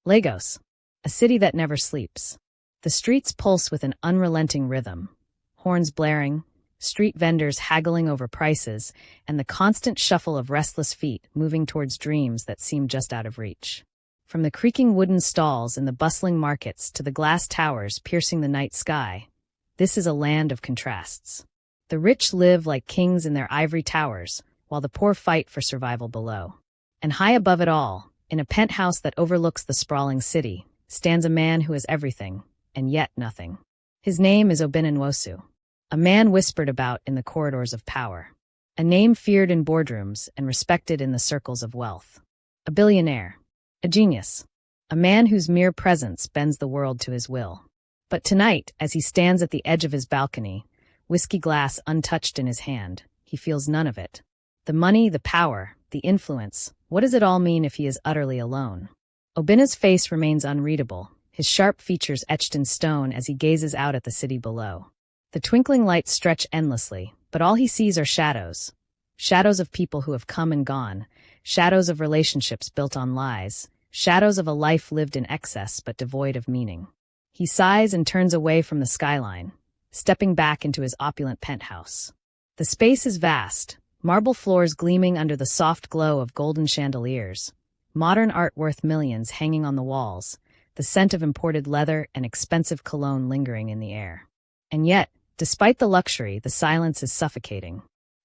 Lagos, a city that never sleeps. The streets pulse with an unrelenting rhythm. Horns blaring, street vendors haggling over prices, and the constant shuffle of restless feet moving towards dreams that seem just out of reach. From the creaking wooden stalls in the bustling markets to the glass towers piercing the night sky, this is a land of contrasts. The rich live like kings in their ivory towers, while the poor fight for survival below. And high above it all, in a penthouse that overlooks the sprawling city, stands a man who is everything, and yet nothing. His name is Obinna, a man whispered about in the corridors of power, a name feared in boardrooms and respected in the circles of wealth. A billionaire, a genius, a man whose mere presence bends the world to his will. But tonight, as he stands at the edge of his balcony, whiskey glass untouched in his hand, he feels none of it. The money, the power, the influence, what does it all mean if he is utterly alone? Obinna's face remains unreadable, his sharp features etched in stone as he gazes out at the city below. The twinkling lights stretch endlessly, but all he sees are shadows. Shadows of people who have come and gone, shadows of relationships built on lies, shadows of a life lived in excess but devoid of meaning. He sighs and turns away from the skyline, stepping back into his opulent penthouse. The space is vast, marble floors gleaming under the soft glow of golden chandeliers, modern art worth millions hanging on the walls, the scent of imported leather and expensive cologne lingering in the air. And yet, despite the luxury, the silence is suffocating.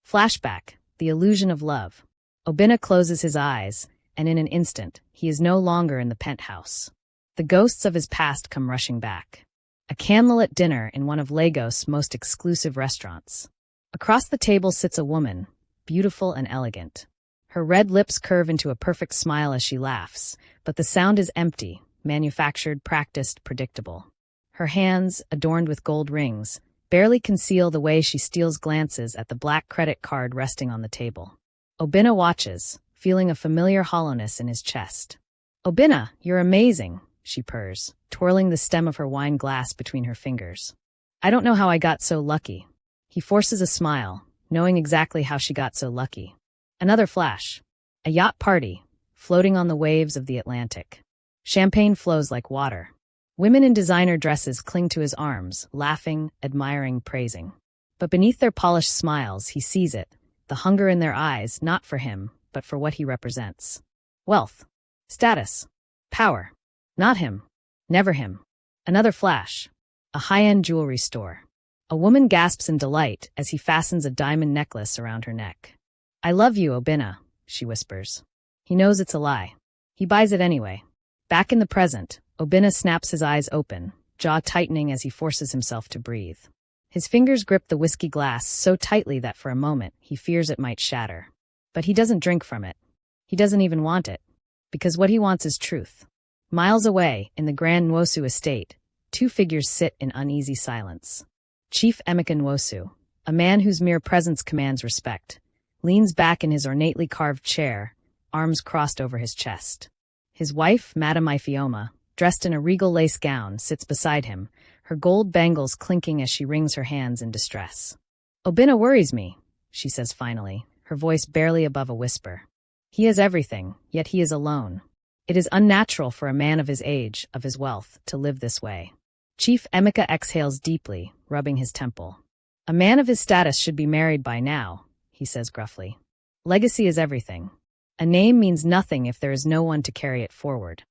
Flashback, the illusion of love. Obinna closes his eyes, and in an instant, he is no longer in the penthouse. The ghosts of his past come rushing back. A candlelit dinner in one of Lagos' most exclusive restaurants. Across the table sits a woman, beautiful and elegant. Her red lips curve into a perfect smile as she laughs, but the sound is empty, manufactured, practiced, predictable. Her hands, adorned with gold rings, barely conceal the way she steals glances at the black credit card resting on the table. Obinna watches, feeling a familiar hollowness in his chest. "Obinna, you're amazing," she purrs, twirling the stem of her wine glass between her fingers. "I don't know how I got so lucky." He forces a smile, knowing exactly how she got so lucky. Another flash. A yacht party, floating on the waves of the Atlantic. Champagne flows like water. Women in designer dresses cling to his arms, laughing, admiring, praising. But beneath their polished smiles, he sees it, the hunger in their eyes, not for him, but for what he represents. Wealth. Status. Power. Not him. Never him. Another flash. A high-end jewelry store. A woman gasps in delight as he fastens a diamond necklace around her neck. "I love you, Obinna," she whispers. He knows it's a lie. He buys it anyway. Back in the present, Obinna snaps his eyes open, jaw tightening as he forces himself to breathe. His fingers grip the whiskey glass so tightly that for a moment he fears it might shatter. But he doesn't drink from it. He doesn't even want it. Because what he wants is truth. Miles away, in the Grand Nwosu estate, two figures sit in uneasy silence. Chief Amaka, a man whose mere presence commands respect, leans back in his ornately carved chair, arms crossed over his chest. His wife, Madame Ifeoma, dressed in a regal lace gown, sits beside him, her gold bangles clinking as she wrings her hands in distress. "Obinna worries me," she says finally, her voice barely above a whisper. He has everything, yet he is alone. It is unnatural for a man of his age, of his wealth, to live this way. Chief Amaka exhales deeply, rubbing his temple. "A man of his status should be married by now," he says gruffly. "Legacy is everything. A name means nothing if there is no one to carry it forward."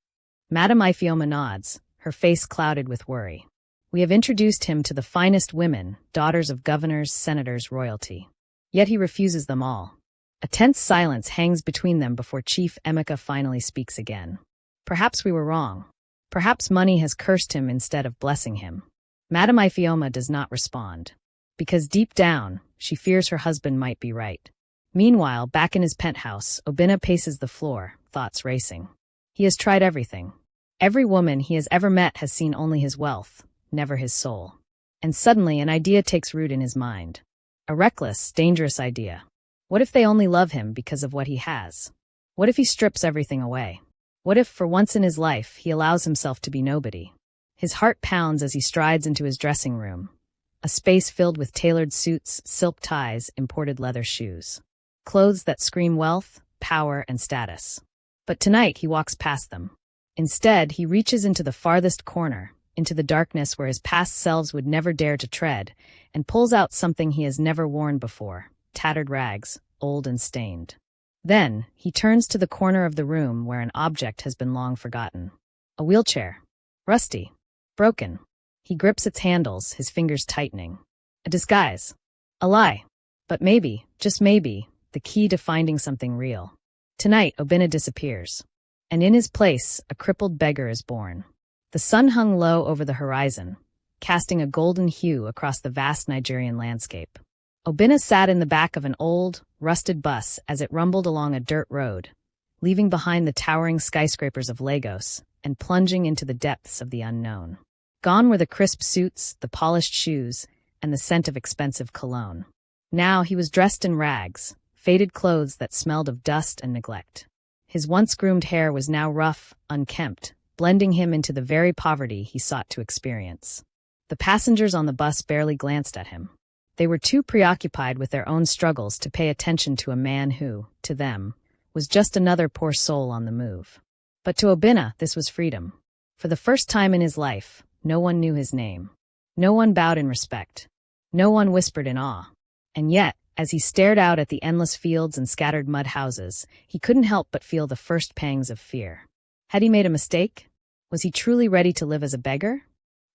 Madame Ifeoma nods, her face clouded with worry. "We have introduced him to the finest women, daughters of governors, senators, royalty. Yet he refuses them all." A tense silence hangs between them before Chief Amaka finally speaks again. "Perhaps we were wrong. Perhaps money has cursed him instead of blessing him." Madame Ifeoma does not respond. Because deep down, she fears her husband might be right. Meanwhile, back in his penthouse, Obinna paces the floor, thoughts racing. He has tried everything. Every woman he has ever met has seen only his wealth, never his soul. And suddenly an idea takes root in his mind. A reckless, dangerous idea. What if they only love him because of what he has? What if he strips everything away? What if, for once in his life, he allows himself to be nobody? His heart pounds as he strides into his dressing room, a space filled with tailored suits, silk ties, imported leather shoes. Clothes that scream wealth, power, and status. But tonight he walks past them. Instead, he reaches into the farthest corner, into the darkness where his past selves would never dare to tread, and pulls out something he has never worn before, tattered rags, old and stained. Then, he turns to the corner of the room where an object has been long forgotten. A wheelchair. Rusty. Broken. He grips its handles, his fingers tightening. A disguise. A lie. But maybe, just maybe, the key to finding something real. Tonight, Obinna disappears. And in his place, a crippled beggar is born. The sun hung low over the horizon, casting a golden hue across the vast Nigerian landscape. Obinna sat in the back of an old, rusted bus as it rumbled along a dirt road, leaving behind the towering skyscrapers of Lagos and plunging into the depths of the unknown. Gone were the crisp suits, the polished shoes, and the scent of expensive cologne. Now he was dressed in rags, faded clothes that smelled of dust and neglect. His once-groomed hair was now rough, unkempt, blending him into the very poverty he sought to experience. The passengers on the bus barely glanced at him. They were too preoccupied with their own struggles to pay attention to a man who, to them, was just another poor soul on the move. But to Obinna, this was freedom. For the first time in his life, no one knew his name. No one bowed in respect. No one whispered in awe. And yet, as he stared out at the endless fields and scattered mud houses, he couldn't help but feel the first pangs of fear. Had he made a mistake? Was he truly ready to live as a beggar?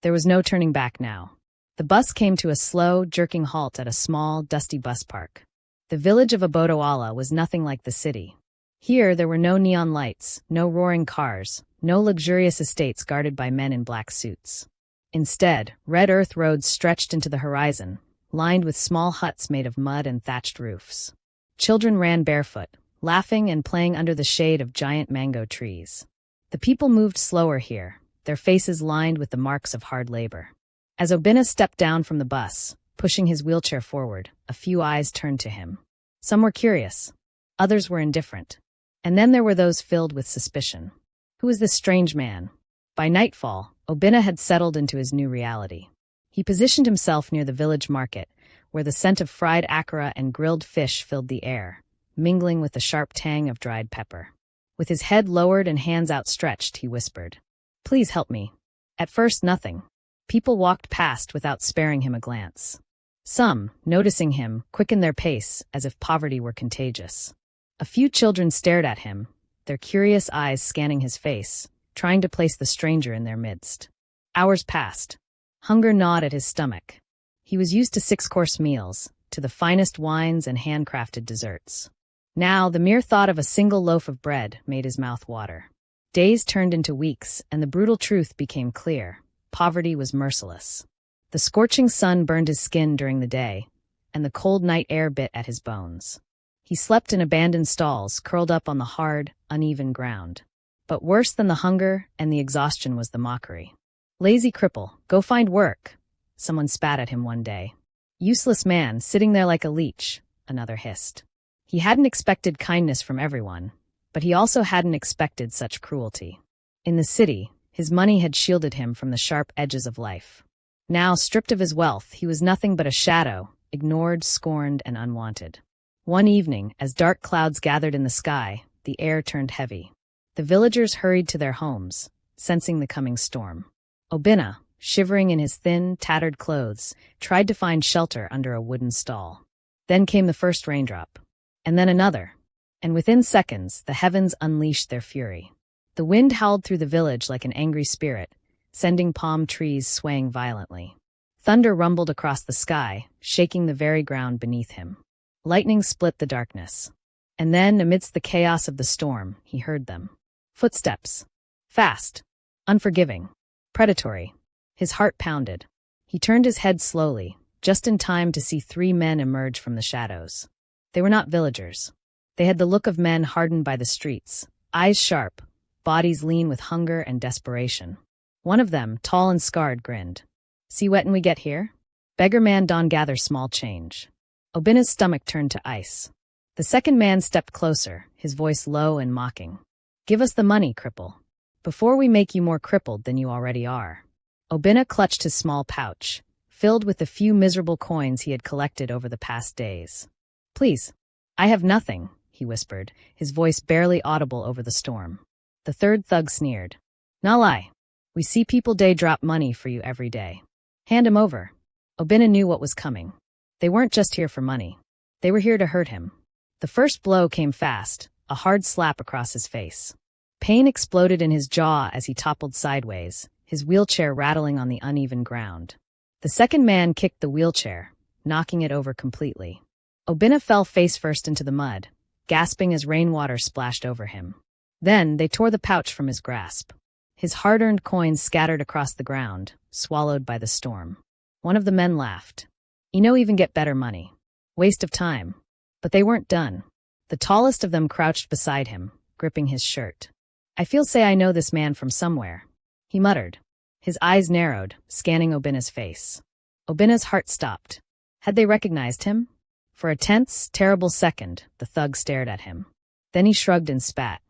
There was no turning back now. The bus came to a slow, jerking halt at a small, dusty bus park. The village of Obodoala was nothing like the city. Here there were no neon lights, no roaring cars, no luxurious estates guarded by men in black suits. Instead, red earth roads stretched into the horizon, lined with small huts made of mud and thatched roofs. Children ran barefoot, laughing and playing under the shade of giant mango trees. The people moved slower here, their faces lined with the marks of hard labor. As Obinna stepped down from the bus, pushing his wheelchair forward, a few eyes turned to him. Some were curious. Others were indifferent. And then there were those filled with suspicion. Who was this strange man? By nightfall, Obinna had settled into his new reality. He positioned himself near the village market, where the scent of fried akara and grilled fish filled the air, mingling with the sharp tang of dried pepper. With his head lowered and hands outstretched, he whispered, "Please help me." At first, nothing. People walked past without sparing him a glance. Some, noticing him, quickened their pace as if poverty were contagious. A few children stared at him, their curious eyes scanning his face, trying to place the stranger in their midst. Hours passed. Hunger gnawed at his stomach. He was used to 6-course meals, to the finest wines and handcrafted desserts. Now, the mere thought of a single loaf of bread made his mouth water. Days turned into weeks, and the brutal truth became clear. Poverty was merciless. The scorching sun burned his skin during the day, and the cold night air bit at his bones. He slept in abandoned stalls, curled up on the hard, uneven ground. But worse than the hunger and the exhaustion was the mockery. "Lazy cripple, go find work," someone spat at him one day. "Useless man, sitting there like a leech," another hissed. He hadn't expected kindness from everyone, but he also hadn't expected such cruelty. In the city, his money had shielded him from the sharp edges of life. Now, stripped of his wealth, he was nothing but a shadow, ignored, scorned, and unwanted. One evening, as dark clouds gathered in the sky, the air turned heavy. The villagers hurried to their homes, sensing the coming storm. Obinna, shivering in his thin, tattered clothes, tried to find shelter under a wooden stall. Then came the first raindrop. And then another. And within seconds, the heavens unleashed their fury. The wind howled through the village like an angry spirit, sending palm trees swaying violently. Thunder rumbled across the sky, shaking the very ground beneath him. Lightning split the darkness. And then, amidst the chaos of the storm, he heard them. Footsteps. Fast. Unforgiving. Predatory. His heart pounded. He turned his head slowly, just in time to see 3 men emerge from the shadows. They were not villagers. They had the look of men hardened by the streets, eyes sharp, bodies lean with hunger and desperation. One of them, tall and scarred, grinned. "See wetin we get here? Beggar man don gather small change." Obinna's stomach turned to ice. The second man stepped closer, his voice low and mocking. "Give us the money, cripple, before we make you more crippled than you already are." Obinna clutched his small pouch, filled with the few miserable coins he had collected over the past days. "Please, I have nothing," he whispered, his voice barely audible over the storm. The third thug sneered. Not lie. We see people day drop money for you every day. Hand him over. Obinna knew what was coming. They weren't just here for money. They were here to hurt him. The first blow came fast, a hard slap across his face. Pain exploded in his jaw as he toppled sideways, his wheelchair rattling on the uneven ground. The second man kicked the wheelchair, knocking it over completely. Obinna fell face first into the mud, gasping as rainwater splashed over him. Then they tore the pouch from his grasp. His hard-earned coins scattered across the ground, swallowed by the storm. One of the men laughed. Even get better money. Waste of time. But they weren't done. The tallest of them crouched beside him, gripping his shirt. I say I know this man from somewhere, he muttered. His eyes narrowed, scanning Obinna's face. Obinna's heart stopped. Had they recognized him? For a tense, terrible second, the thug stared at him. Then he shrugged and spat.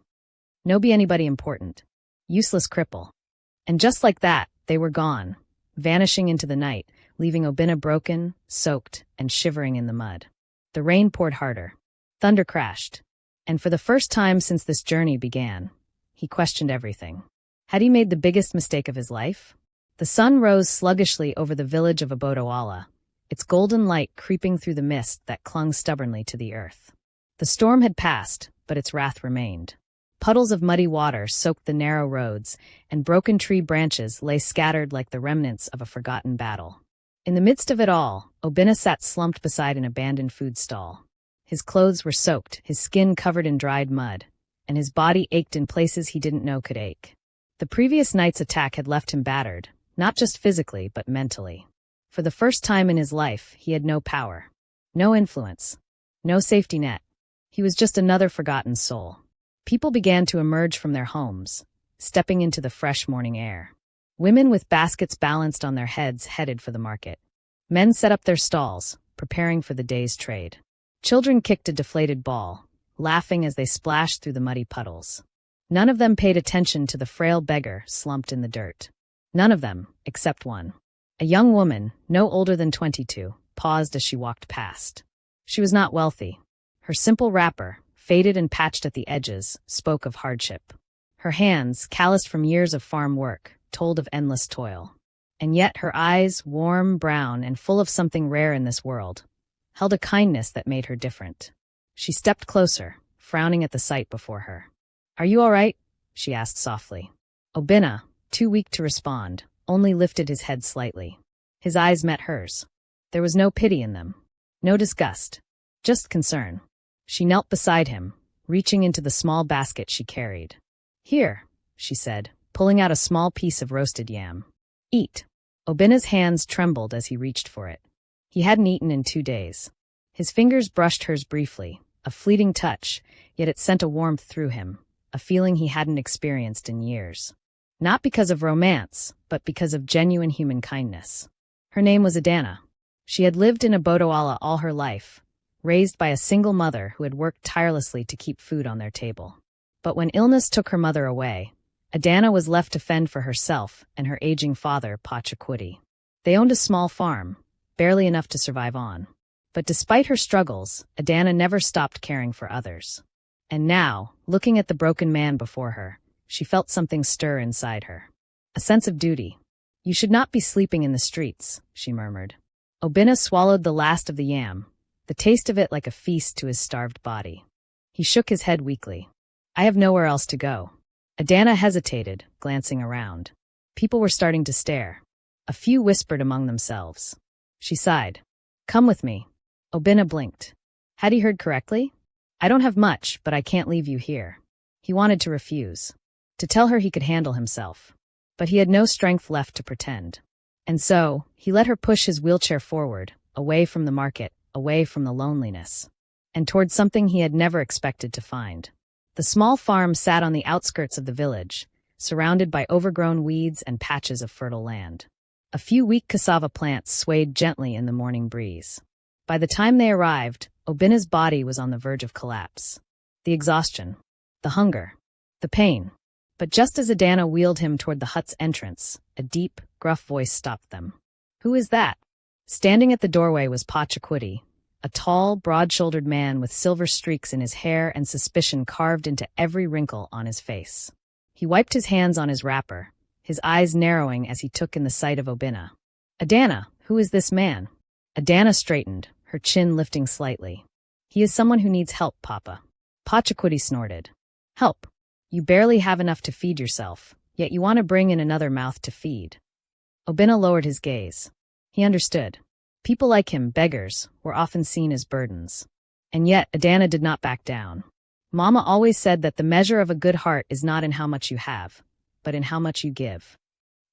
No be anybody important. Useless cripple. And just like that, they were gone, vanishing into the night, leaving Obinna broken, soaked, and shivering in the mud. The rain poured harder. Thunder crashed. And for the first time since this journey began, he questioned everything. Had he made the biggest mistake of his life? The sun rose sluggishly over the village of Abodowala, its golden light creeping through the mist that clung stubbornly to the earth. The storm had passed, but its wrath remained. Puddles of muddy water soaked the narrow roads, and broken tree branches lay scattered like the remnants of a forgotten battle. In the midst of it all, Obinna sat slumped beside an abandoned food stall. His clothes were soaked, his skin covered in dried mud, and his body ached in places he didn't know could ache. The previous night's attack had left him battered, not just physically but mentally. For the first time in his life, he had no power, no influence, no safety net. He was just another forgotten soul. People began to emerge from their homes, stepping into the fresh morning air. Women with baskets balanced on their heads headed for the market. Men set up their stalls, preparing for the day's trade. Children kicked a deflated ball, laughing as they splashed through the muddy puddles. None of them paid attention to the frail beggar slumped in the dirt. None of them, except one. A young woman, no older than 22, paused as she walked past. She was not wealthy. Her simple wrapper, faded and patched at the edges, spoke of hardship. Her hands, calloused from years of farm work, told of endless toil. And yet her eyes, warm, brown, and full of something rare in this world, held a kindness that made her different. She stepped closer, frowning at the sight before her. "Are you all right?" she asked softly. Obinna, too weak to respond, only lifted his head slightly. His eyes met hers. There was no pity in them, no disgust, just concern. She knelt beside him, reaching into the small basket she carried. "Here," she said, pulling out a small piece of roasted yam. "Eat." Obinna's hands trembled as he reached for it. He hadn't eaten in 2 days. His fingers brushed hers briefly, a fleeting touch, yet it sent a warmth through him, a feeling he hadn't experienced in years. Not because of romance, but because of genuine human kindness. Her name was Adanna. She had lived in Abodowala all her life, raised by a single mother who had worked tirelessly to keep food on their table. But when illness took her mother away, Adanna was left to fend for herself and her aging father, Pachakwudi. They owned a small farm, barely enough to survive on. But despite her struggles, Adanna never stopped caring for others. And now, looking at the broken man before her, she felt something stir inside her. A sense of duty. "You should not be sleeping in the streets," she murmured. Obinna swallowed the last of the yam, the taste of it like a feast to his starved body. He shook his head weakly. "I have nowhere else to go." Adanna hesitated, glancing around. People were starting to stare. A few whispered among themselves. She sighed. "Come with me." Obinna blinked. Had he heard correctly? "I don't have much, but I can't leave you here." He wanted to refuse, to tell her he could handle himself. But he had no strength left to pretend. And so, he let her push his wheelchair forward, away from the market, away from the loneliness, and toward something he had never expected to find. The small farm sat on the outskirts of the village, surrounded by overgrown weeds and patches of fertile land. A few weak cassava plants swayed gently in the morning breeze. By the time they arrived, Obinna's body was on the verge of collapse. The exhaustion, the hunger, the pain. But just as Adanna wheeled him toward the hut's entrance, a deep, gruff voice stopped them. "Who is that?" Standing at the doorway was Pachakwudi, a tall, broad-shouldered man with silver streaks in his hair and suspicion carved into every wrinkle on his face. He wiped his hands on his wrapper, his eyes narrowing as he took in the sight of Obinna. "Adanna, who is this man?" Adanna straightened, her chin lifting slightly. "He is someone who needs help, Papa." Pachacuti snorted. "Help? You barely have enough to feed yourself, yet you want to bring in another mouth to feed." Obinna lowered his gaze. He understood. People like him, beggars, were often seen as burdens. And yet Adanna did not back down. "Mama always said that the measure of a good heart is not in how much you have, but in how much you give."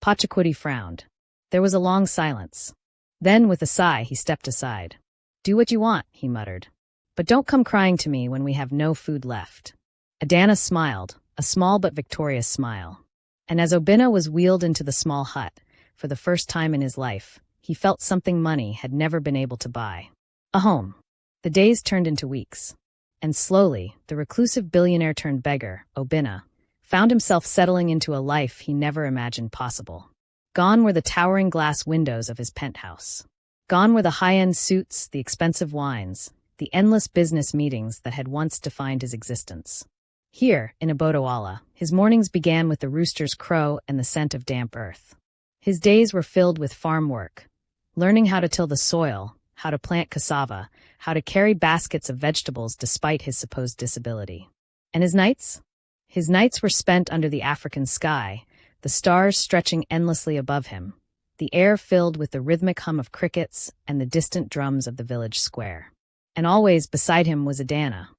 Pachacuti frowned. There was a long silence. Then, with a sigh, he stepped aside. "Do what you want," he muttered. "But don't come crying to me when we have no food left." Adanna smiled, a small but victorious smile. And as Obinna was wheeled into the small hut, for the first time in his life, he felt something money had never been able to buy. A home. The days turned into weeks. And slowly, the reclusive billionaire-turned-beggar, Obinna, found himself settling into a life he never imagined possible. Gone were the towering glass windows of his penthouse. Gone were the high-end suits, the expensive wines, the endless business meetings that had once defined his existence. Here, in Abodawala, his mornings began with the rooster's crow and the scent of damp earth. His days were filled with farm work, learning how to till the soil, how to plant cassava, how to carry baskets of vegetables despite his supposed disability. And his nights? His nights were spent under the African sky, the stars stretching endlessly above him, the air filled with the rhythmic hum of crickets and the distant drums of the village square. And always beside him was Adanna.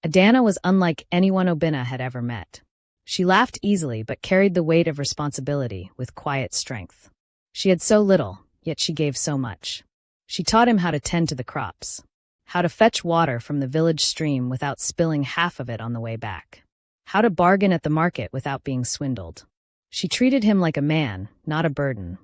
Adanna was unlike anyone Obinna had ever met. She laughed easily but carried the weight of responsibility with quiet strength. She had so little, yet she gave so much. She taught him how to tend to the crops, how to fetch water from the village stream without spilling half of it on the way back, how to bargain at the market without being swindled. She treated him like a man, not a burden,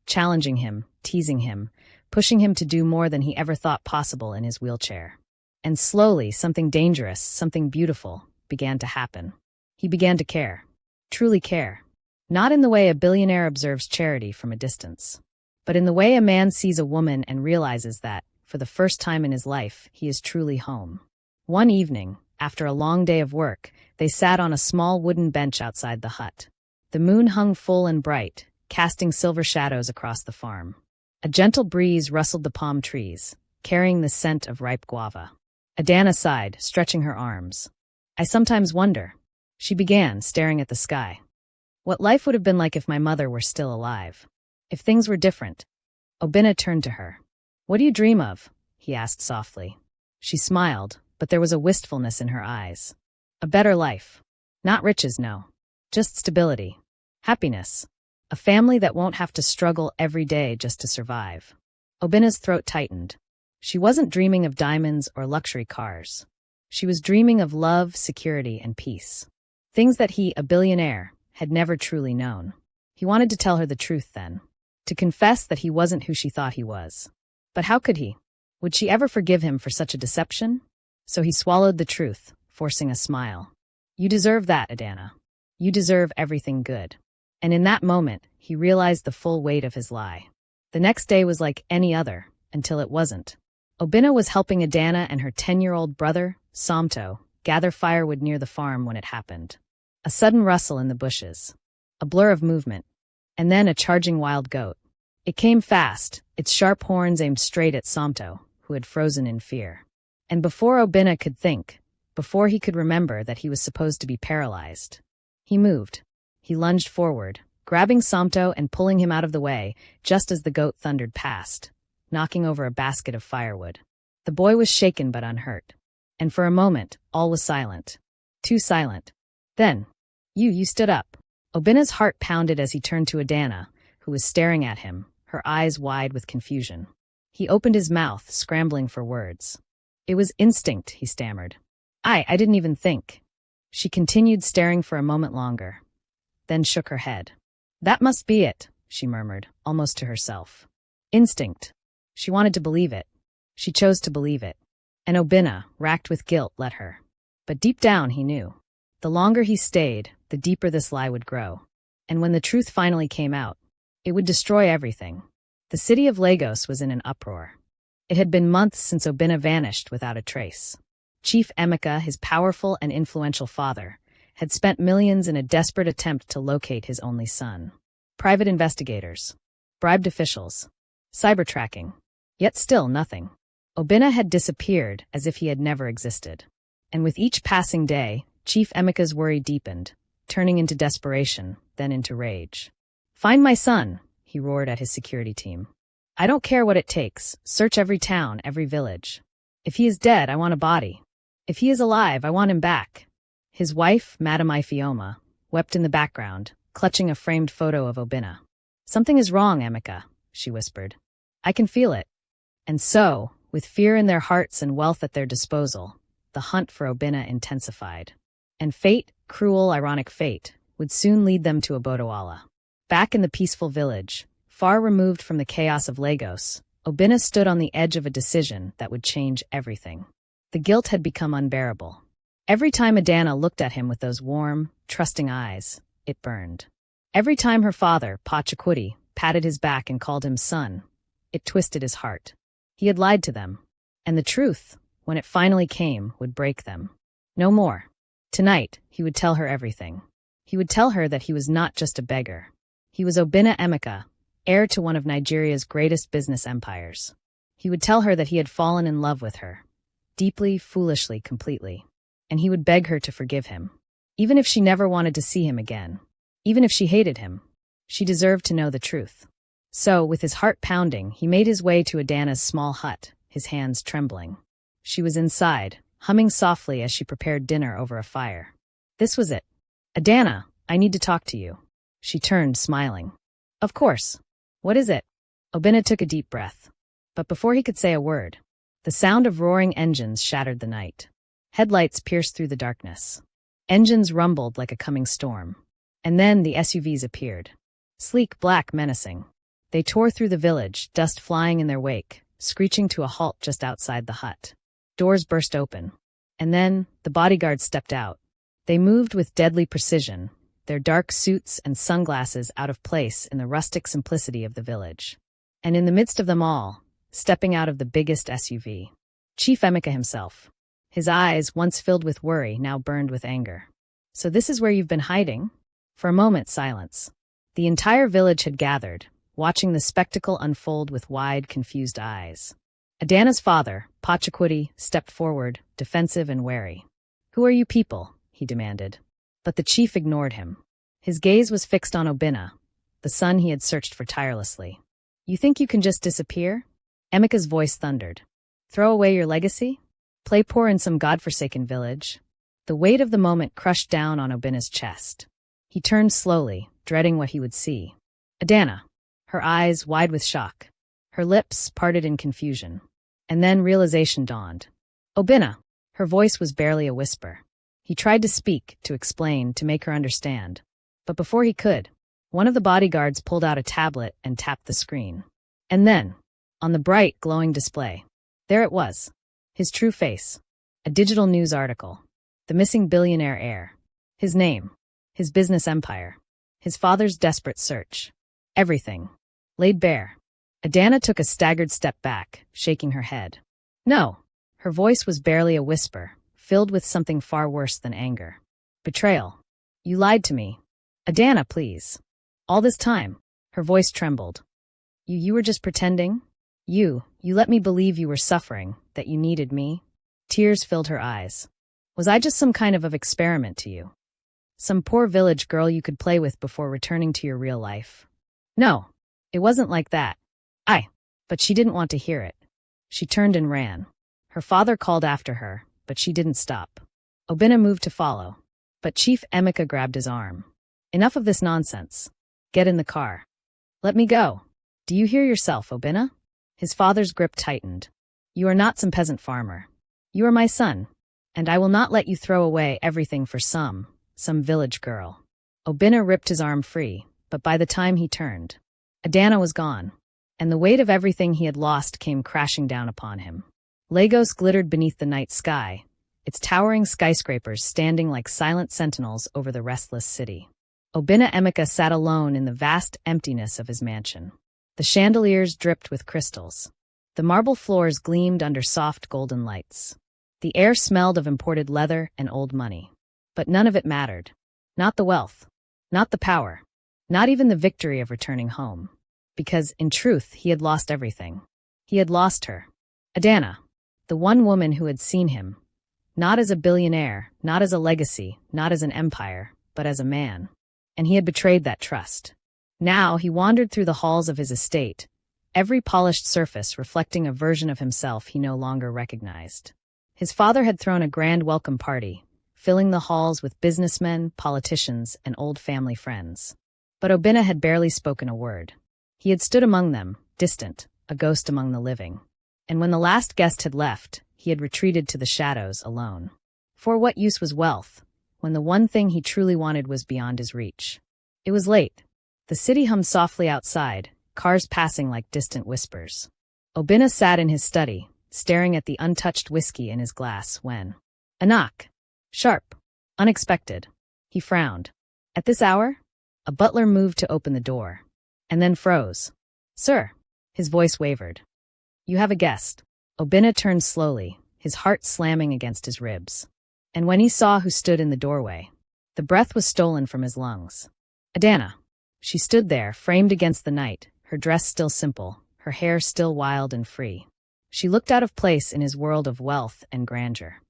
challenging him, teasing him, pushing him to do more than he ever thought possible in his wheelchair. And slowly, something dangerous, something beautiful, began to happen. He began to care. Truly care. Not in the way a billionaire observes charity from a distance, but in the way a man sees a woman and realizes that, for the first time in his life, he is truly home. One evening, after a long day of work, they sat on a small wooden bench outside the hut. The moon hung full and bright, casting silver shadows across the farm. A gentle breeze rustled the palm trees, carrying the scent of ripe guava. Adanna sighed, stretching her arms. "I sometimes wonder," she began, staring at the sky, "what life would have been like if my mother were still alive. If things were different." Obinna turned to her. "What do you dream of?" he asked softly. She smiled, but there was a wistfulness in her eyes. "A better life. Not riches, no. Just stability. Happiness. A family that won't have to struggle every day just to survive." Obinna's throat tightened. She wasn't dreaming of diamonds or luxury cars. She was dreaming of love, security, and peace. Things that he, a billionaire, had never truly known. He wanted to tell her the truth then. To confess that he wasn't who she thought he was. But how could he? Would she ever forgive him for such a deception? So he swallowed the truth, forcing a smile. "You deserve that, Adanna. You deserve everything good." And in that moment, he realized the full weight of his lie. The next day was like any other, until it wasn't. Obinna was helping Adanna and her 10-year-old brother, Somto, gather firewood near the farm when it happened. A sudden rustle in the bushes. A blur of movement. And then a charging wild goat. It came fast, its sharp horns aimed straight at Somto, who had frozen in fear. And before Obinna could think, before he could remember that he was supposed to be paralyzed, he moved. He lunged forward, grabbing Somto and pulling him out of the way, just as the goat thundered past, knocking over a basket of firewood. The boy was shaken but unhurt. And for a moment, all was silent. Too silent. Then, you stood up. Obinna's heart pounded as he turned to Adanna, who was staring at him, her eyes wide with confusion. He opened his mouth, scrambling for words. "It was instinct," he stammered. I didn't even think." She continued staring for a moment longer, then shook her head. "That must be it," she murmured, almost to herself. Instinct. She wanted to believe it. She chose to believe it. And Obinna, racked with guilt, let her. But deep down he knew. The longer he stayed, the deeper this lie would grow. And when the truth finally came out, it would destroy everything. The city of Lagos was in an uproar. It had been months since Obinna vanished without a trace. Chief Amaka, his powerful and influential father, had spent millions in a desperate attempt to locate his only son. Private investigators, bribed officials, cyber tracking. Yet still nothing. Obinna had disappeared as if he had never existed. And with each passing day, Chief Emeka's worry deepened, turning into desperation, then into rage. "Find my son," he roared at his security team. "I don't care what it takes. Search every town, every village. If he is dead, I want a body. If he is alive, I want him back." His wife, Madame Ifeoma, wept in the background, clutching a framed photo of Obinna. "Something is wrong, Amaka," she whispered. "I can feel it." And so, with fear in their hearts and wealth at their disposal, the hunt for Obinna intensified. And fate, cruel, ironic fate, would soon lead them to Obodowala. Back in the peaceful village, far removed from the chaos of Lagos, Obinna stood on the edge of a decision that would change everything. The guilt had become unbearable. Every time Adanna looked at him with those warm, trusting eyes, it burned. Every time her father, Pachakwudi, patted his back and called him son, it twisted his heart. He had lied to them, and the truth, when it finally came, would break them. No more. Tonight, he would tell her everything. He would tell her that he was not just a beggar. He was Obinna Emeka, heir to one of Nigeria's greatest business empires. He would tell her that he had fallen in love with her, deeply, foolishly, completely. And he would beg her to forgive him. Even if she never wanted to see him again. Even if she hated him. She deserved to know the truth. So, with his heart pounding, he made his way to Adanna's small hut, his hands trembling. She was inside, humming softly as she prepared dinner over a fire. This was it. "Adanna, I need to talk to you." She turned, smiling. "Of course. What is it?" Obinna took a deep breath. But before he could say a word, the sound of roaring engines shattered the night. Headlights pierced through the darkness. Engines rumbled like a coming storm. And then the SUVs appeared. Sleek, black, menacing. They tore through the village, dust flying in their wake, screeching to a halt just outside the hut. Doors burst open. And then, the bodyguards stepped out. They moved with deadly precision, their dark suits and sunglasses out of place in the rustic simplicity of the village. And in the midst of them all, stepping out of the biggest SUV, Chief Emeka himself. His eyes, once filled with worry, now burned with anger. "So this is where you've been hiding?" For a moment, silence. The entire village had gathered, watching the spectacle unfold with wide, confused eyes. Adanna's father, Pachakwudi, stepped forward, defensive and wary. "Who are you people?" he demanded. But the chief ignored him. His gaze was fixed on Obinna, the son he had searched for tirelessly. "You think you can just disappear?" Emeka's voice thundered. "Throw away your legacy? Play poor in some godforsaken village?" The weight of the moment crushed down on Obinna's chest. He turned slowly, dreading what he would see. Adanna, her eyes wide with shock, her lips parted in confusion. And then realization dawned. "Obinna!" Her voice was barely a whisper. He tried to speak, to explain, to make her understand. But before he could, one of the bodyguards pulled out a tablet and tapped the screen. And then, on the bright, glowing display, there it was. His true face. A digital news article. The missing billionaire heir. His name. His business empire. His father's desperate search. Everything. Laid bare. Adanna took a staggered step back, shaking her head. "No." Her voice was barely a whisper, filled with something far worse than anger. "Betrayal. You lied to me. Adanna, please. All this time." Her voice trembled. You were just pretending? You let me believe you were suffering, that you needed me?" Tears filled her eyes. "Was I just some kind of experiment to you? Some poor village girl you could play with before returning to your real life?" "No, it wasn't like that." But she didn't want to hear it. She turned and ran. Her father called after her, but she didn't stop. Obinna moved to follow, but Chief Emeka grabbed his arm. "Enough of this nonsense. Get in the car." "Let me go." "Do you hear yourself, Obinna?" His father's grip tightened. "You are not some peasant farmer. You are my son, and I will not let you throw away everything for some village girl." Obinna ripped his arm free, but by the time he turned, Adanna was gone, and the weight of everything he had lost came crashing down upon him. Lagos glittered beneath the night sky, its towering skyscrapers standing like silent sentinels over the restless city. Obinna Emeka sat alone in the vast emptiness of his mansion. The chandeliers dripped with crystals. The marble floors gleamed under soft golden lights. The air smelled of imported leather and old money. But none of it mattered. Not the wealth. Not the power. Not even the victory of returning home. Because, in truth, he had lost everything. He had lost her. Adanna. The one woman who had seen him. Not as a billionaire, not as a legacy, not as an empire, but as a man. And he had betrayed that trust. Now he wandered through the halls of his estate, every polished surface reflecting a version of himself he no longer recognized. His father had thrown a grand welcome party, filling the halls with businessmen, politicians, and old family friends. But Obinna had barely spoken a word. He had stood among them, distant, a ghost among the living. And when the last guest had left, he had retreated to the shadows alone. For what use was wealth, when the one thing he truly wanted was beyond his reach? It was late. The city hummed softly outside, cars passing like distant whispers. Obinna sat in his study, staring at the untouched whiskey in his glass when a knock. Sharp. Unexpected. He frowned. At this hour? A butler moved to open the door. And then froze. Sir. His voice wavered. You have a guest. Obinna turned slowly, his heart slamming against his ribs. And when he saw who stood in the doorway, the breath was stolen from his lungs. Adanna. She stood there, framed against the night, her dress still simple, her hair still wild and free. She looked out of place in his world of wealth and grandeur.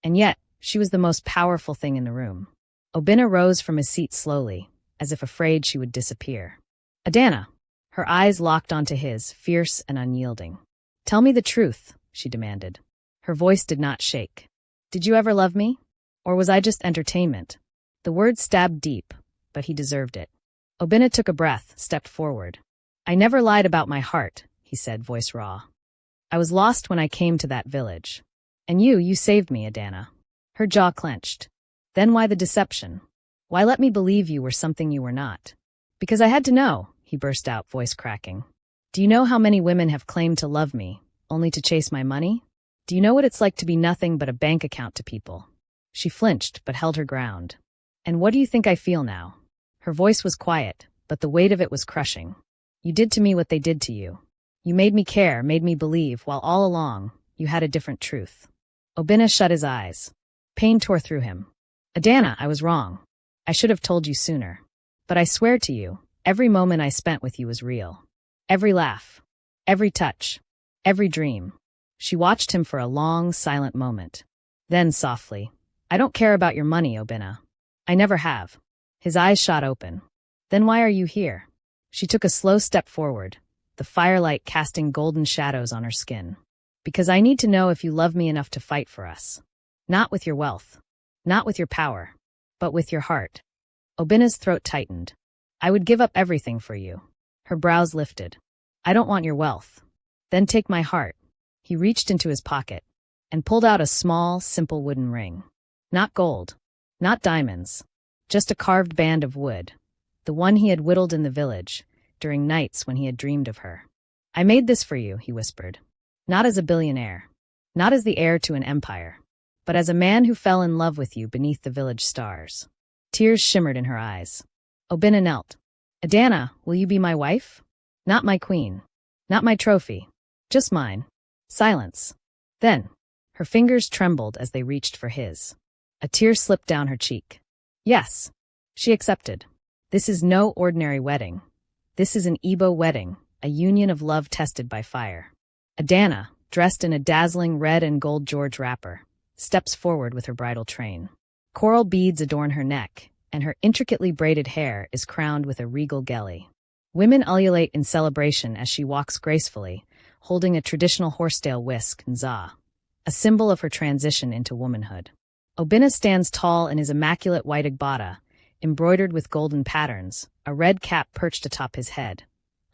And yet, she was the most powerful thing in the room. Obinna rose from his seat slowly, as if afraid she would disappear. Adanna. Her eyes locked onto his, fierce and unyielding. Tell me the truth, she demanded. Her voice did not shake. Did you ever love me? Or was I just entertainment? The word stabbed deep, but he deserved it. Obinna took a breath, stepped forward. I never lied about my heart, he said, voice raw. I was lost when I came to that village. And you saved me, Adanna. Her jaw clenched. Then why the deception? Why let me believe you were something you were not? Because I had to know, he burst out, voice cracking. Do you know how many women have claimed to love me, only to chase my money? Do you know what it's like to be nothing but a bank account to people? She flinched, but held her ground. And what do you think I feel now? Her voice was quiet, but the weight of it was crushing. You did to me what they did to you. You made me care, made me believe, while all along, you had a different truth. Obinna shut his eyes. Pain tore through him. Adanna, I was wrong. I should have told you sooner. But I swear to you, every moment I spent with you was real. Every laugh. Every touch. Every dream. She watched him for a long, silent moment. Then, softly, I don't care about your money, Obinna. I never have. His eyes shot open. Then why are you here? She took a slow step forward, the firelight casting golden shadows on her skin. Because I need to know if you love me enough to fight for us. Not with your wealth. Not with your power. But with your heart. Obinna's throat tightened. I would give up everything for you. Her brows lifted. I don't want your wealth. Then take my heart. He reached into his pocket and pulled out a small, simple wooden ring. Not gold. Not diamonds. Just a carved band of wood. The one he had whittled in the village, during nights when he had dreamed of her. I made this for you, he whispered. Not as a billionaire. Not as the heir to an empire. But as a man who fell in love with you beneath the village stars. Tears shimmered in her eyes. Obinna knelt. Adanna, will you be my wife? Not my queen. Not my trophy. Just mine. Silence. Then, her fingers trembled as they reached for his. A tear slipped down her cheek. Yes. She accepted. This is no ordinary wedding. This is an Igbo wedding, a union of love tested by fire. Adanna, dressed in a dazzling red and gold George wrapper, steps forward with her bridal train. Coral beads adorn her neck, and her intricately braided hair is crowned with a regal gelly. Women ululate in celebration as she walks gracefully, holding a traditional horsetail whisk, nza, a symbol of her transition into womanhood. Obinna stands tall in his immaculate white agbada, embroidered with golden patterns, a red cap perched atop his head,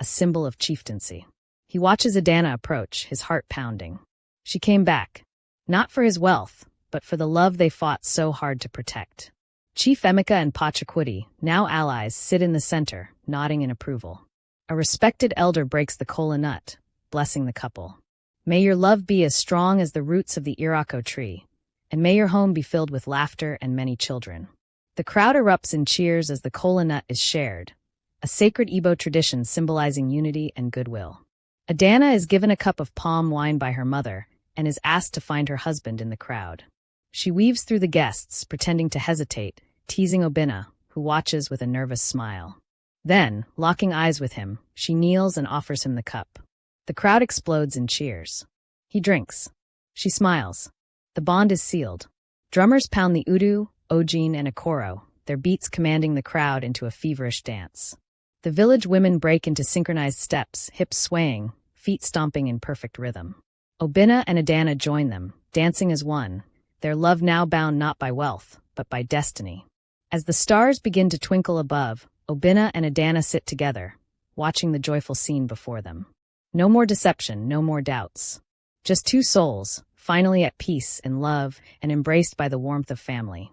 a symbol of chieftaincy. He watches Adanna approach, his heart pounding. She came back, not for his wealth, but for the love they fought so hard to protect. Chief Amaka and Pachakwudi, now allies, sit in the center, nodding in approval. A respected elder breaks the kola nut, blessing the couple. May your love be as strong as the roots of the irako tree, and may your home be filled with laughter and many children. The crowd erupts in cheers as the kola nut is shared, a sacred Igbo tradition symbolizing unity and goodwill. Adanna is given a cup of palm wine by her mother and is asked to find her husband in the crowd. She weaves through the guests, pretending to hesitate, teasing Obinna, who watches with a nervous smile. Then, locking eyes with him, she kneels and offers him the cup. The crowd explodes in cheers. He drinks. She smiles. The bond is sealed. Drummers pound the udu, ojin, and akoro, their beats commanding the crowd into a feverish dance. The village women break into synchronized steps, hips swaying, feet stomping in perfect rhythm. Obinna and Adanna join them, dancing as one, their love now bound not by wealth, but by destiny. As the stars begin to twinkle above, Obinna and Adanna sit together, watching the joyful scene before them. No more deception, no more doubts. Just two souls, finally at peace in love and embraced by the warmth of family.